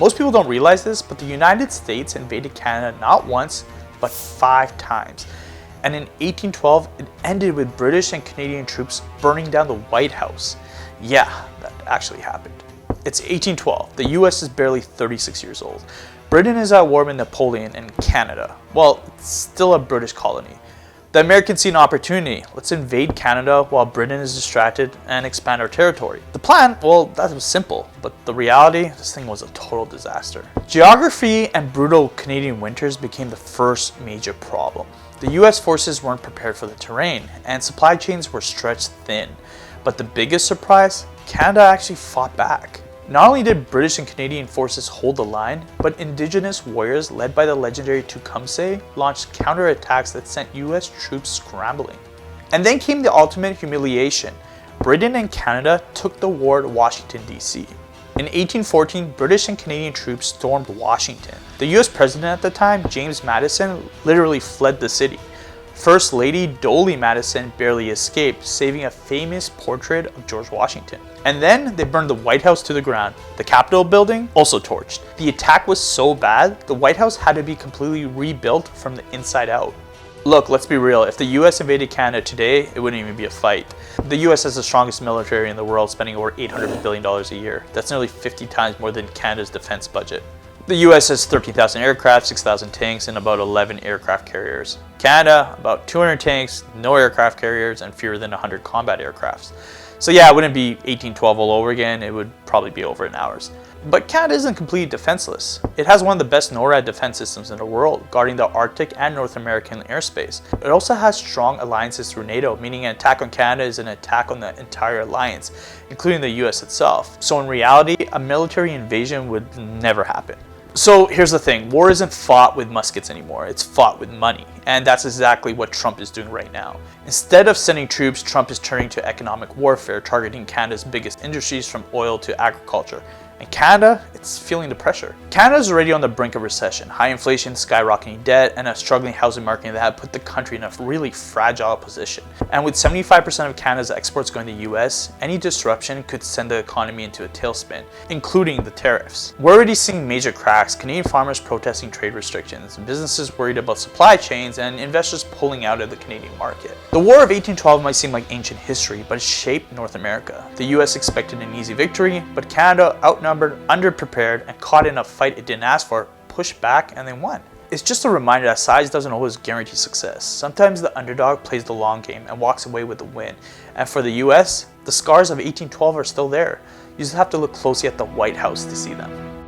Most people don't realize this, but the United States invaded Canada not once, but 5 times. And in 1812, it ended with British and Canadian troops burning down the White House. Yeah, that actually happened. It's 1812. The US is barely 36 years old. Britain is at war with Napoleon and Canada. Well, it's still a British colony. The Americans see an opportunity. Let's invade Canada while Britain is distracted and expand our territory. The plan, well, that was simple, but the reality, this thing was a total disaster. Geography and brutal Canadian winters became the first major problem. The US forces weren't prepared for the terrain, and supply chains were stretched thin. But the biggest surprise, Canada actually fought back. Not only did British and Canadian forces hold the line, but indigenous warriors led by the legendary Tecumseh launched counterattacks that sent US troops scrambling. And then came the ultimate humiliation. Britain and Canada took the war to Washington, D.C. In 1814, British and Canadian troops stormed Washington. The US president at the time, James Madison, literally fled the city. First Lady Dolly Madison barely escaped, saving a famous portrait of George Washington. And then they burned the White House to the ground. The Capitol building also torched. The attack was so bad, the White House had to be completely rebuilt from the inside out. Look, let's be real, if the US invaded Canada today, it wouldn't even be a fight. The US has the strongest military in the world, spending over $800 billion a year. That's nearly 50 times more than Canada's defense budget. The US has 13,000 aircraft, 6,000 tanks, and about 11 aircraft carriers. Canada, about 200 tanks, no aircraft carriers, and fewer than 100 combat aircrafts. So yeah, it wouldn't be 1812 all over again, it would probably be over in hours. But Canada isn't completely defenseless. It has one of the best NORAD defense systems in the world, guarding the Arctic and North American airspace. It also has strong alliances through NATO, meaning an attack on Canada is an attack on the entire alliance, including the US itself. So in reality, a military invasion would never happen. So here's the thing, war isn't fought with muskets anymore, it's fought with money. And that's exactly what Trump is doing right now. Instead of sending troops, Trump is turning to economic warfare, targeting Canada's biggest industries from oil to agriculture. And Canada, it's feeling the pressure. Canada's already on the brink of recession, high inflation, skyrocketing debt, and a struggling housing market that have put the country in a really fragile position. And with 75% of Canada's exports going to the US, any disruption could send the economy into a tailspin, including the tariffs. We're already seeing major cracks, Canadian farmers protesting trade restrictions, businesses worried about supply chains, and investors pulling out of the Canadian market. The War of 1812 might seem like ancient history, but it shaped North America. The US expected an easy victory, but Canada, outnumbered, underprepared, and caught in a fight it didn't ask for, pushed back, and they won. It's just a reminder that size doesn't always guarantee success. Sometimes the underdog plays the long game and walks away with the win. And for the US, the scars of 1812 are still there. You just have to look closely at the White House to see them.